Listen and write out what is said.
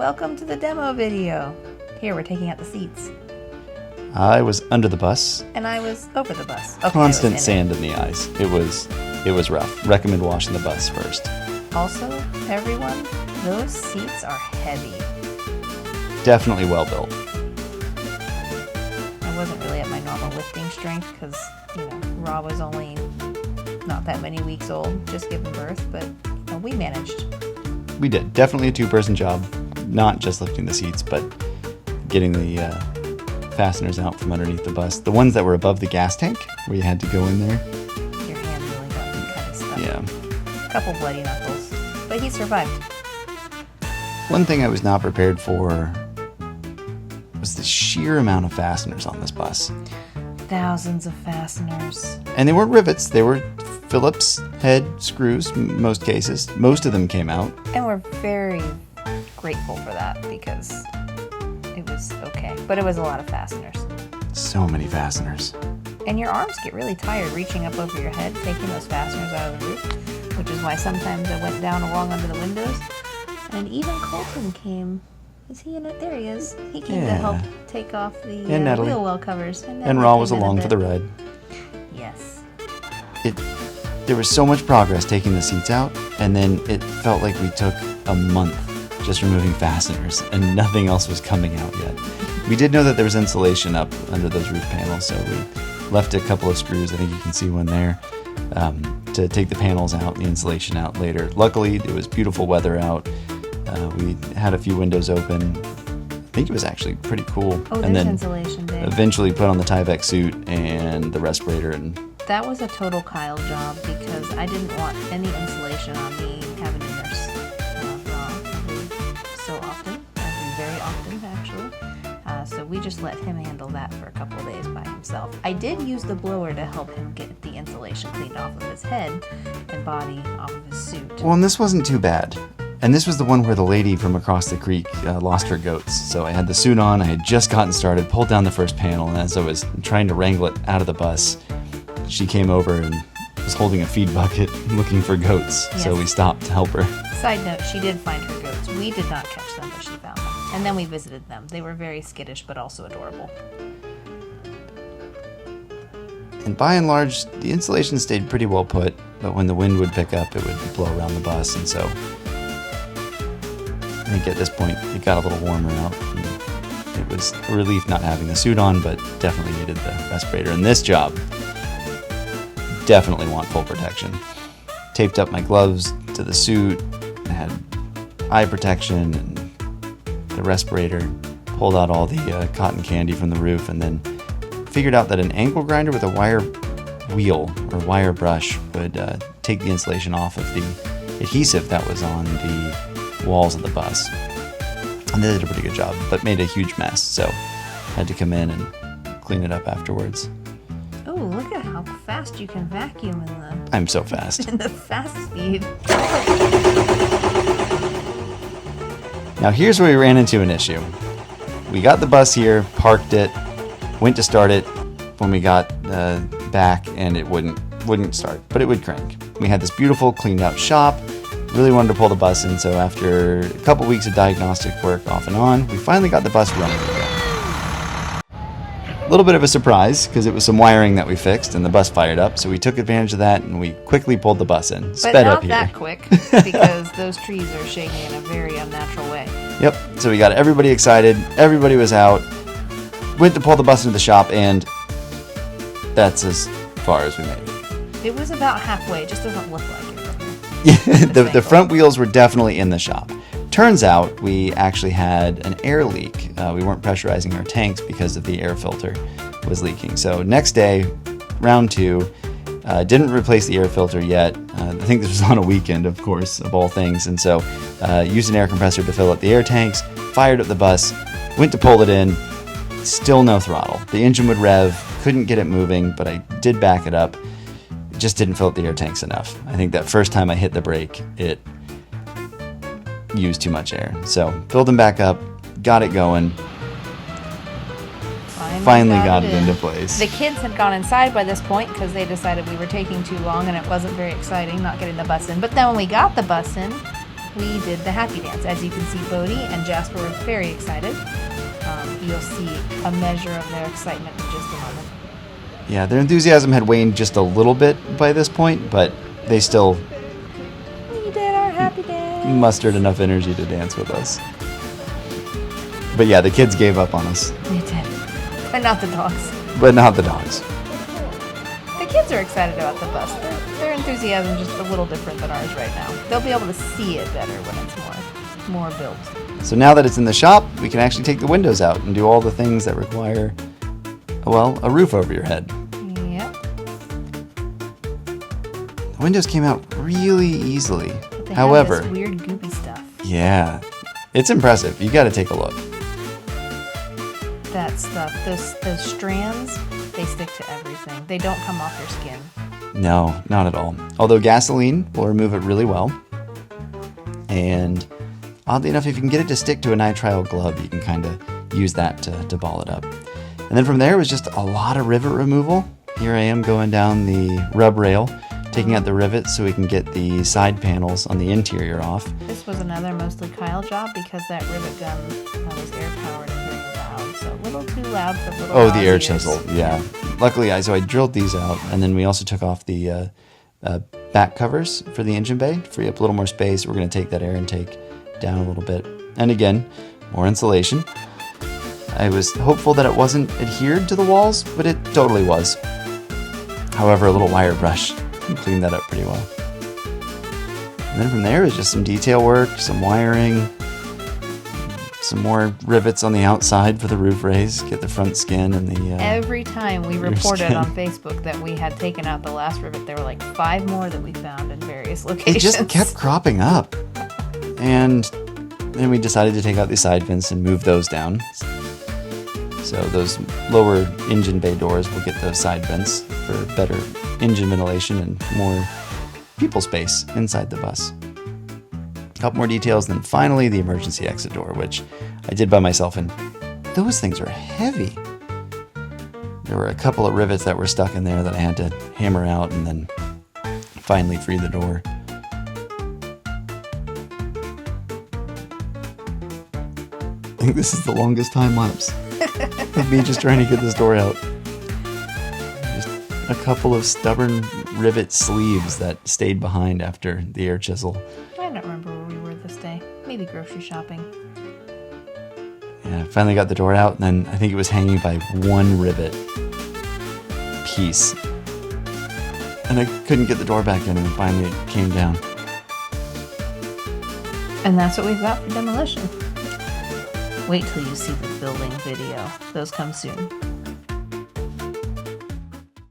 Welcome to the demo video. Here, we're taking out the seats. I was under the bus. And I was over the bus. Okay, Constant sand in the eyes. It was rough. Recommend washing the bus first. Also, everyone, those seats are heavy. Definitely well built. I wasn't really at my normal lifting strength because, Ra was only not that many weeks old, just giving birth, but we managed. We did. Definitely a two-person job. Not just lifting the seats, but getting the fasteners out from underneath the bus. The ones that were above the gas tank, where you had to go in there. Your hand really got kind of stuck. Yeah. A couple bloody knuckles. But he survived. One thing I was not prepared for was the sheer amount of fasteners on this bus. Thousands of fasteners. And they weren't rivets. They were Phillips head screws in most cases. Most of them came out. And we're very grateful for that because it was okay. But it was a lot of fasteners. So many fasteners. And your arms get really tired reaching up over your head, taking those fasteners out of the roof, which is why sometimes I went down along under the windows. And even Colton came. Is he in it? There he is. He came to help take off the wheel well covers. And Ra was along for the ride. Yes. There was so much progress taking the seats out, and then it felt like we took a month just removing fasteners, and nothing else was coming out yet. We did know that there was insulation up under those roof panels, so we left a couple of screws, I think you can see one there, to take the panels out and the insulation out later. Luckily, it was beautiful weather out. We had a few windows open. I think it was actually pretty cool. Oh, and then insulation day. Eventually put on the Tyvek suit and the respirator. And that was a total Kyle job because I didn't want any insulation on me having to nurse very often actually. So we just let him handle that for a couple of days by himself. I did use the blower to help him get the insulation cleaned off of his head and body off of his suit. Well, and this wasn't too bad. And this was the one where the lady from across the creek lost her goats. So I had the suit on, I had just gotten started, pulled down the first panel, and as I was trying to wrangle it out of the bus, she came over and was holding a feed bucket looking for goats. Yes. So we stopped to help her. Side note, she did find her goats. We did not catch them, but she found them. And then we visited them. They were very skittish, but also adorable. And by and large, the insulation stayed pretty well put, but when the wind would pick up, it would blow around the bus, and so I think at this point it got a little warmer out. And it was a relief not having the suit on, but definitely needed the respirator. And this job, definitely want full protection. Taped up my gloves to the suit, had eye protection and the respirator, pulled out all the cotton candy from the roof, and then figured out that an angle grinder with a wire wheel or wire brush would take the insulation off of the adhesive that was on the walls of the bus. And they did a pretty good job, but made a huge mess, so had to come in and clean it up afterwards. Oh, look at how fast you can vacuum in the... I'm so fast. In the fast speed. Now here's where we ran into an issue. We got the bus here, parked it, went to start it when we got back, and it wouldn't start, but it would crank. We had this beautiful cleaned out shop, really wanted to pull the bus in, so after a couple weeks of diagnostic work off and on, we finally got the bus running again. A little bit of a surprise, because it was some wiring that we fixed, and the bus fired up, so we took advantage of that, and we quickly pulled the bus in. But not that quick, because those trees are shaking in a very unnatural way. Yep, so we got everybody excited, everybody was out, went to pull the bus into the shop, and that's as far as we made it. It was about halfway, it just doesn't look like it from here. Yeah, the front wheels were definitely in the shop. Turns out we actually had an air leak. We weren't pressurizing our tanks because of the air filter was leaking. So next day, round 2, didn't replace the air filter yet. I think this was on a weekend, of course, of all things. And so used an air compressor to fill up the air tanks, fired up the bus, went to pull it in, still no throttle. The engine would rev, couldn't get it moving, but I did back it up. It just didn't fill up the air tanks enough. I think that first time I hit the brake, it used too much air. So filled them back up, got it going, finally got it into place. The kids had gone inside by this point because they decided we were taking too long and it wasn't very exciting not getting the bus in. But then when we got the bus in, we did the happy dance. As you can see, Bodie and Jasper were very excited. You'll see a measure of their excitement in just a moment. Yeah, their enthusiasm had waned just a little bit by this point, but they still We did our happy dance. mustered enough energy to dance with us. But yeah, the kids gave up on us, They did. But not the dogs. but not the dogs. The kids are excited about the bus. Their enthusiasm is just a little different than ours right now. They'll be able to see it better when it's more built. So now that it's in the shop, we can actually take the windows out and do all the things that require, well, a roof over your head. Yep. The windows came out really easily. But they However, have this weird goopy stuff. yeah, it's impressive. You got to take a look. That stuff, those strands, they stick to everything. They don't come off your skin. No, not at all. Although gasoline will remove it really well. And oddly enough, if you can get it to stick to a nitrile glove, you can kind of use that to ball it up. And then from there, it was just a lot of rivet removal. Here I am going down the rub rail, taking out the rivets so we can get the side panels on the interior off. This was another mostly Kyle job because that rivet gun was air-powered and very loud. So a little too loud for little Oh, the air Aussies. chisel, yeah. Luckily, I drilled these out, and then we also took off the back covers for the engine bay, free up a little more space. We're going to take that air intake down a little bit. And again, more insulation. I was hopeful that it wasn't adhered to the walls, but it totally was. However, a little wire brush cleaned that up pretty well. And then from there is just some detail work, some wiring, some more rivets on the outside for the roof raise, get the front skin and the... Every time we rear reported skin. on Facebook that we had taken out the last rivet, there were like 5 more that we found in various It locations. just kept cropping up. And then we decided to take out the side vents and move those down. So those lower engine bay doors will get those side vents for better engine ventilation and more people space inside the bus. A couple more details, then finally the emergency exit door, which I did by myself, and those things are heavy. There were a couple of rivets that were stuck in there that I had to hammer out and then finally free the door. I think this is the longest time lapse of me just trying to get this door out. Just a couple of stubborn rivet sleeves that stayed behind after the air chisel. I don't remember where we were this day. Maybe grocery shopping. Yeah, finally got the door out, and then I think it was hanging by one rivet piece. And I couldn't get the door back in, and finally it came down. And that's what we've got for demolition. Wait till you see the building video. Those come soon.